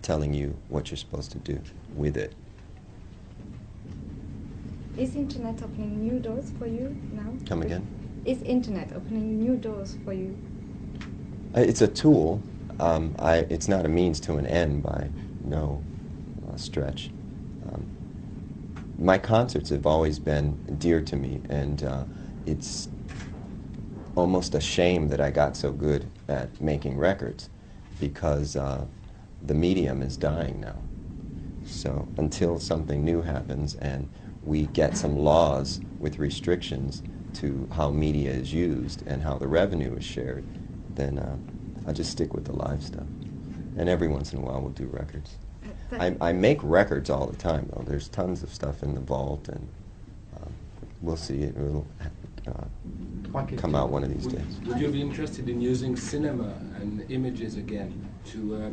telling you what you're supposed to do with it. Is internet opening new doors for you now? Come again? Is internet opening new doors for you? It's a tool. It's not a means to an end by no stretch. My concerts have always been dear to me, and it's almost a shame that I got so good at making records, because the medium is dying now. So until something new happens and we get some laws with restrictions to how media is used and how the revenue is shared, then I just stick with the live stuff. And every once in a while we'll do records. I make records all the time, though. There's tons of stuff in the vault, and we'll see. It'll come out one of these days. Would you be interested in using cinema and images again to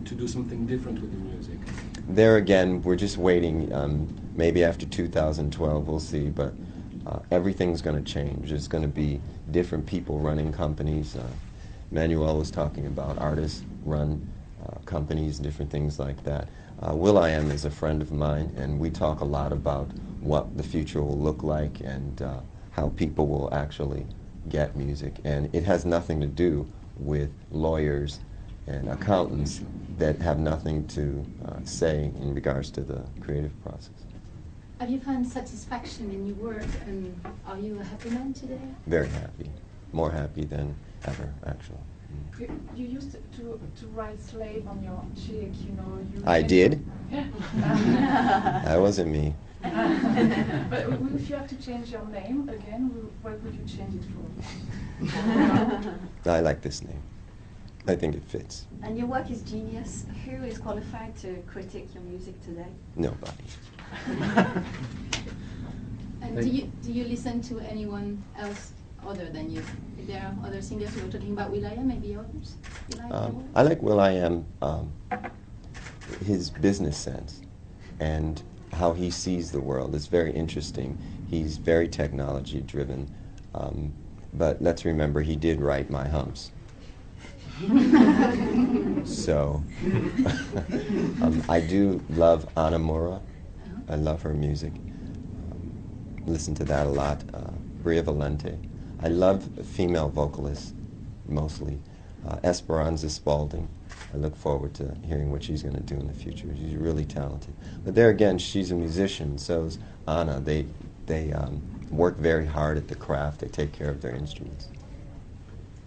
do something different with the music? There again, we're just waiting. Maybe after 2012, we'll see. But everything's going to change. There's going to be different people running companies. Manuel was talking about artists run companies and different things like that. will.i.am is a friend of mine, and we talk a lot about what the future will look like and how people will actually get music, and it has nothing to do with lawyers and accountants that have nothing to say in regards to the creative process. Have you found satisfaction in your work, and are you a happy man today? Very happy, more happy than ever, actually. You used to write slave on your cheek, you know. I did? That wasn't me. But if you have to change your name again, what would you change it for? I like this name. I think it fits. And your work is genius. Who is qualified to critique your music today? Nobody. And do you listen to anyone else other than you? If there are other singers, we were talking about will.i.am, maybe others? I like will.i.am, his business sense and how he sees the world is very interesting. He's very technology driven, but let's remember he did write My Humps. So I do love Anna Mora. I love her music. Listen to that a lot. Bria Valente. I love female vocalists, mostly. Esperanza Spalding. I look forward to hearing what she's going to do in the future. She's really talented. But there again, she's a musician, so is Anna. They work very hard at the craft. They take care of their instruments.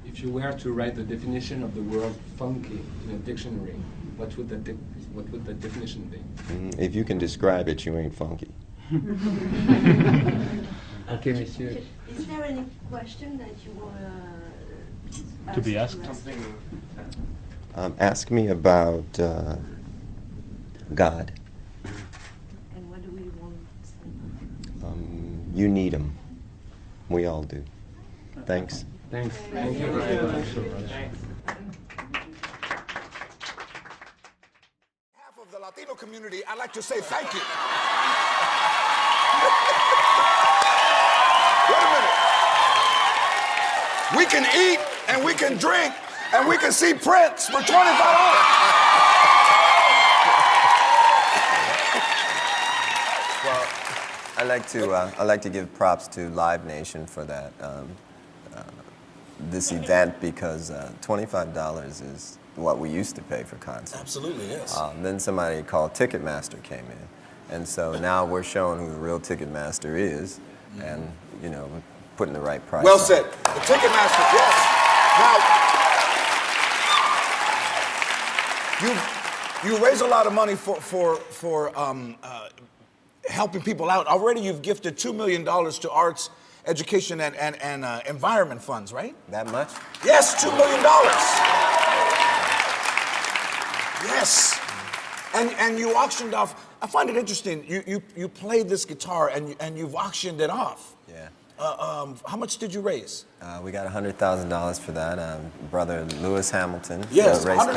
If you were to write the definition of the word funky in a dictionary, what would the definition be? If you can describe it, you ain't funky. Okay, monsieur. Is there any question that you want to be asked? Ask me about God. And what do we want to say? You need him. We all do. Thanks. Thanks. Thank you very much. Half of the Latino community, I'd like to say thank you. Wait a minute. We can eat and we can drink and we can see Prince for $25. Well, I like to give props to Live Nation for that this event because $25 is what we used to pay for concerts. Absolutely, yes. Then somebody called Ticketmaster came in, and so now we're showing who the real Ticketmaster is, and you know, we're putting the right price. Well on said. it. The Ticketmaster, yes. Now, you raise a lot of money for helping people out. Already you've gifted $2 million to arts, education, and environment funds, right? That much? Yes, $2 million. Yes. And you auctioned off. I find it interesting. You played this guitar and you've auctioned it off. Yeah. How much did you raise? We got $100,000 for that. Brother Lewis Hamilton. Yes, race $100,000.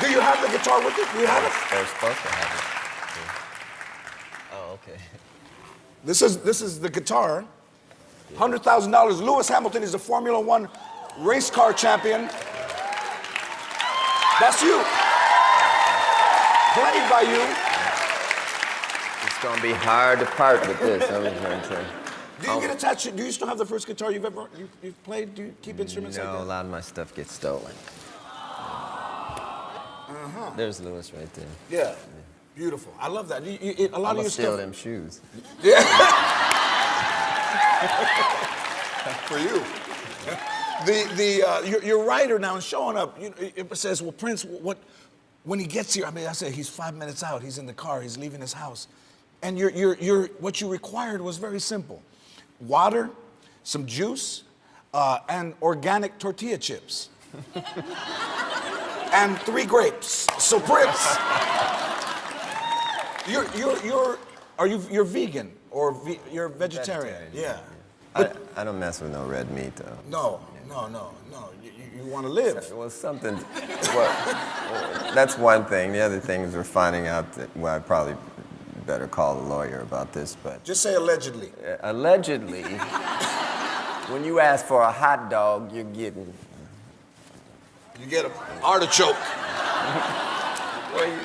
Do you have the guitar with you? Do you have it? They're supposed to have it. Oh, okay. This is the guitar. $100,000. Lewis Hamilton is a Formula One race car champion. That's you. Played by you. It's going to be hard to part with this. I was going to say. Do you get attached? Do you still have the first guitar you've played? Do you keep instruments like No, that? a lot of my stuff gets stolen. There's Lewis right there. Yeah. Beautiful. I love that. A lot I'm of your steal stuff. them shoes. Yeah. For you. Your writer now is showing up. It says, well, Prince, when he gets here, I said he's 5 minutes out. He's in the car. He's leaving his house, and what you required was very simple: water, some juice, and organic tortilla chips, and 3 grapes. So Prince, you're vegan or you're vegetarian? Yeah. I don't mess with no red meat, though. No. You want to live. Well, something. Well, that's one thing. The other thing is we're finding out that, well, I probably better call a lawyer about this, but. Just say allegedly. Allegedly, when you ask for a hot dog, you're getting. You get an artichoke. Well, you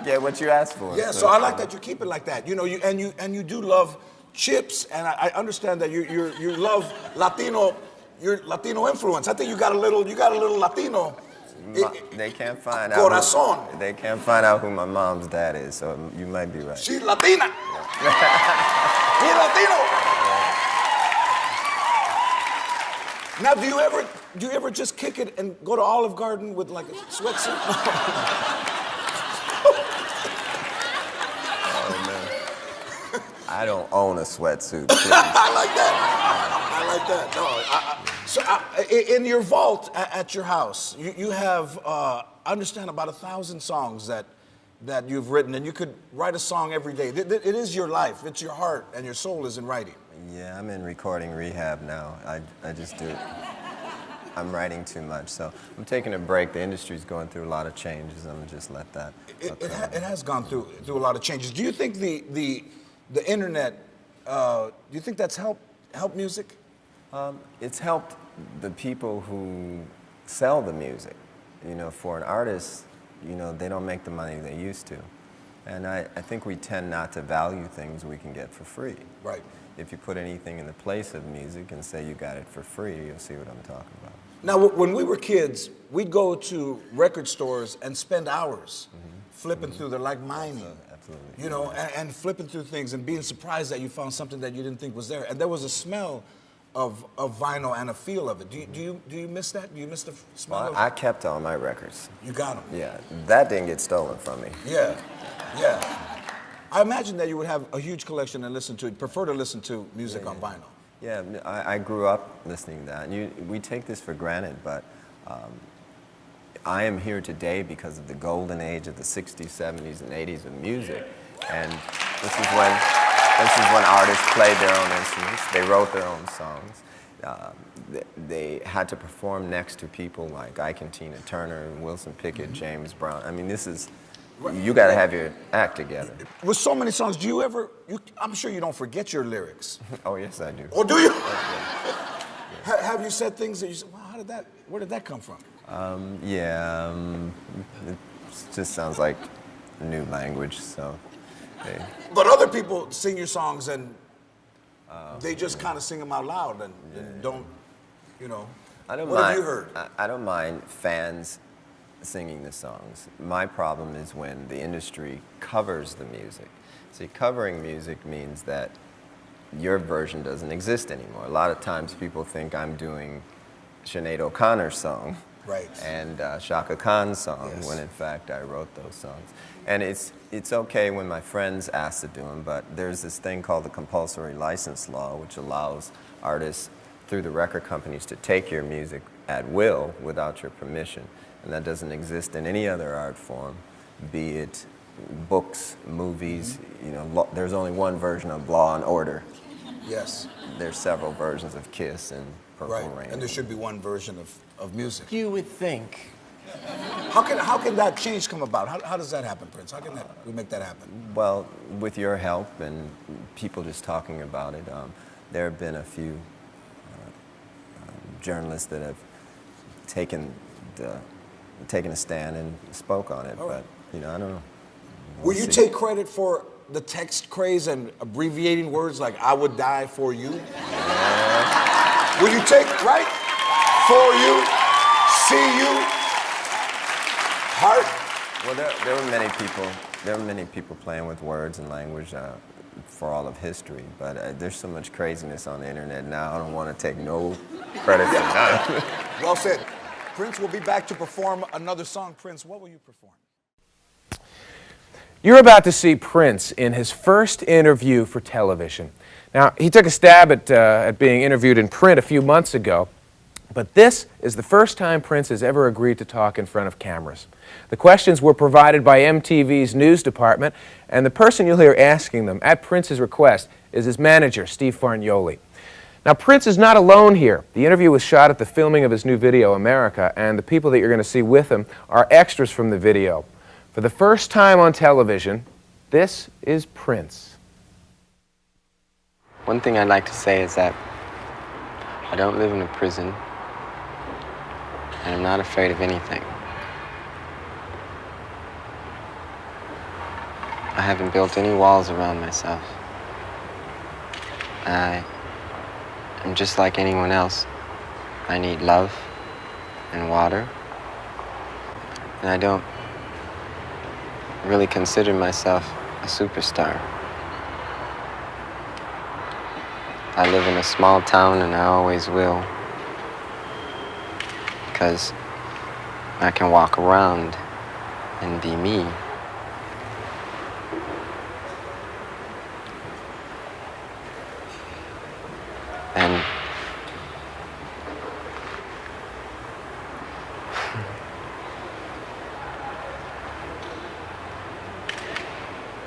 get what you ask for. Yeah, so I like that you keep it like that. You know, you do love chips, and I understand that you love Latino, your Latino influence. I think you got a little Latino. They can't find Corazon. out. They can't find out who my mom's dad is, so you might be right. She's Latina. He's Latino. Now, do you ever just kick it and go to Olive Garden with like a sweatsuit? I don't own a sweatsuit. I like that. No, so in your vault at your house, you have, I understand, about 1,000 songs that you've written, and you could write a song every day. It is your life. It's your heart, and your soul is in writing. Yeah, I'm in recording rehab now. I just do. I'm writing too much, so I'm taking a break. The industry's going through a lot of changes. I'm gonna just let that. It has gone through a lot of changes. Do you think the internet? Do you think that's helped music? It's helped the people who sell the music. You know, for an artist, you know, they don't make the money they used to. And I think we tend not to value things we can get for free. Right. If you put anything in the place of music and say you got it for free, you'll see what I'm talking about. Now, when we were kids, we'd go to record stores and spend hours flipping through. They're like mining. Absolutely. You know, and flipping through things and being surprised that you found something that you didn't think was there. And there was a smell of vinyl and a feel of it. Do you miss that? Do you miss the smell of it? I kept all my records. You got them? Yeah, that didn't get stolen from me. Yeah. I imagine that you would have a huge collection and prefer to listen to music on vinyl. Yeah, I grew up listening to that. We take this for granted, but I am here today because of the golden age of the 60s, 70s, and 80s of music. And this is when artists played their own instruments. They wrote their own songs. They had to perform next to people like Ike and Tina Turner, Wilson Pickett, James Brown. I mean, you got to have your act together. With so many songs, do you ever, I'm sure you don't forget your lyrics. Oh, yes, I do. Oh, do you? Have you said things that you said, wow, where did that come from? It just sounds like new language, so. But other people sing your songs and they just kind of sing them out loud and don't, you know. What have you heard? I don't mind fans singing the songs. My problem is when the industry covers the music. See, covering music means that your version doesn't exist anymore. A lot of times people think I'm doing Sinead O'Connor's song and Shaka Khan's song, when in fact I wrote those songs. And it's okay when my friends ask to do them, but there's this thing called the compulsory license law, which allows artists through the record companies to take your music at will without your permission. And that doesn't exist in any other art form, be it books, movies. You know, there's only one version of Law and Order. Yes. There's several versions of Kiss and Purple Rain. And there should be one version of music. You would think. How can that change come about? How does that happen, Prince? How can we make that happen? Well, with your help and people just talking about it, there have been a few journalists that have taken a stand and spoke on it, but you know, I don't know. Will you take credit for the text craze and abbreviating words like "I would die for you"? Yeah. Will you take for you, see you, heart? Well, there were many people. There were many people playing with words and language for all of history, but there's so much craziness on the internet now. I don't want to take no credit for that. Well said. Prince will be back to perform another song. Prince, what will you perform? You're about to see Prince in his first interview for television. Now, he took a stab at being interviewed in print a few months ago, but this is the first time Prince has ever agreed to talk in front of cameras. The questions were provided by MTV's news department, and the person you'll hear asking them, at Prince's request, is his manager, Steve Fargnoli. Now, Prince is not alone here. The interview was shot at the filming of his new video, America, and the people that you're going to see with him are extras from the video. For the first time on television, this is Prince. One thing I'd like to say is that I don't live in a prison, and I'm not afraid of anything. I haven't built any walls around myself. I'm just like anyone else. I need love and water. And I don't really consider myself a superstar. I live in a small town and I always will. Because I can walk around and be me. And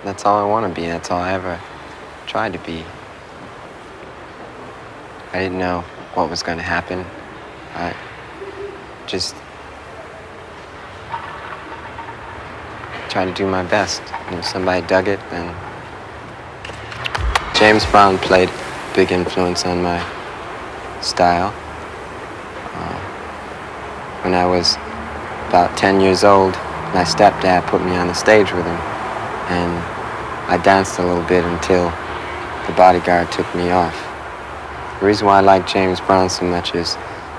that's all I want to be. That's all I ever tried to be. I didn't know what was going to happen. I just tried to do my best. And if somebody dug it, then James Brown played a big influence on my style. When I was about 10 years old, my stepdad put me on the stage with him, and I danced a little bit until the bodyguard took me off. The reason why I like James Brown so much is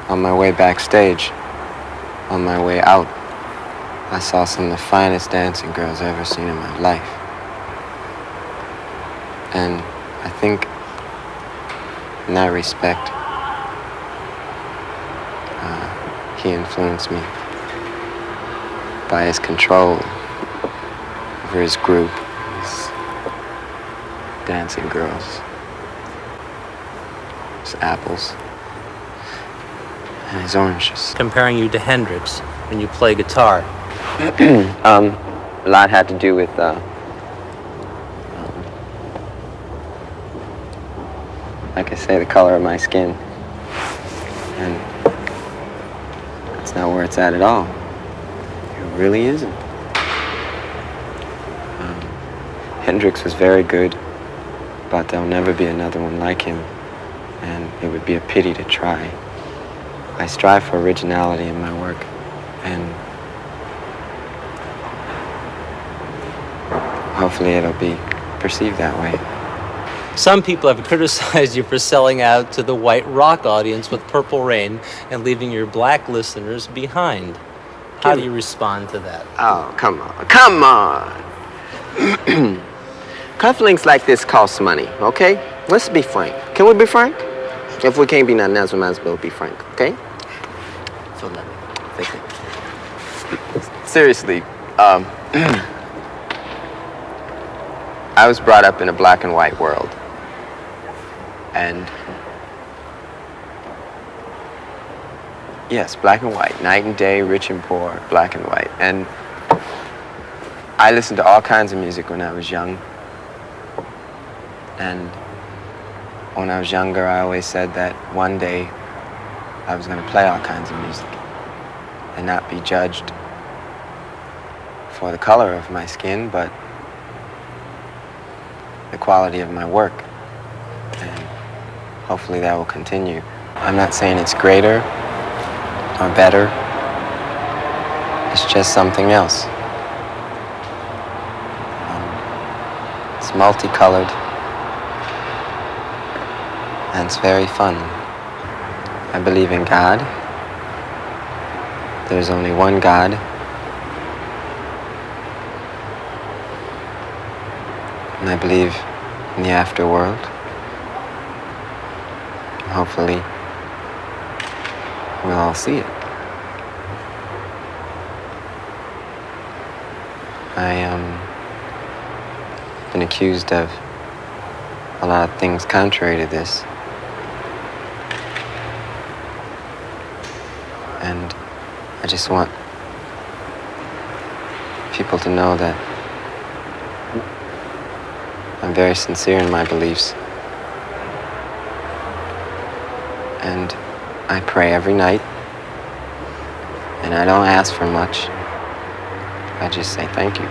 on my way backstage, on my way out, I saw some of the finest dancing girls I've ever seen in my life. And I think in that respect, he influenced me by his control over his group, his dancing girls, his apples, and his oranges. Comparing you to Hendrix when you play guitar. A lot had to do with like I say, the color of my skin. And that's not where it's at all. It really isn't. Hendrix was very good, but there'll never be another one like him, and it would be a pity to try. I strive for originality in my work, and hopefully it'll be perceived that way. Some people have criticized you for selling out to the white rock audience with Purple Rain and leaving your black listeners behind. How do you respond to that? Oh, come on. Come on! Cufflinks like this cost money, okay? Let's be frank. Can we be frank? If we can't be nothing else, we might as well be frank, okay? So let me think. Seriously, I was brought up in a black and white world. And yes, black and white, night and day, rich and poor, black and white. And I listened to all kinds of music when I was young. And when I was younger, I always said that one day I was going to play all kinds of music and not be judged for the color of my skin, but the quality of my work. And hopefully that will continue. I'm not saying it's greater or better. It's just something else. It's multicolored. And it's very fun. I believe in God. There's only one God. And I believe in the afterworld. And hopefully, we'll all see it. I've been accused of a lot of things contrary to this. And I just want people to know that I'm very sincere in my beliefs. And I pray every night. And I don't ask for much. I just say thank you.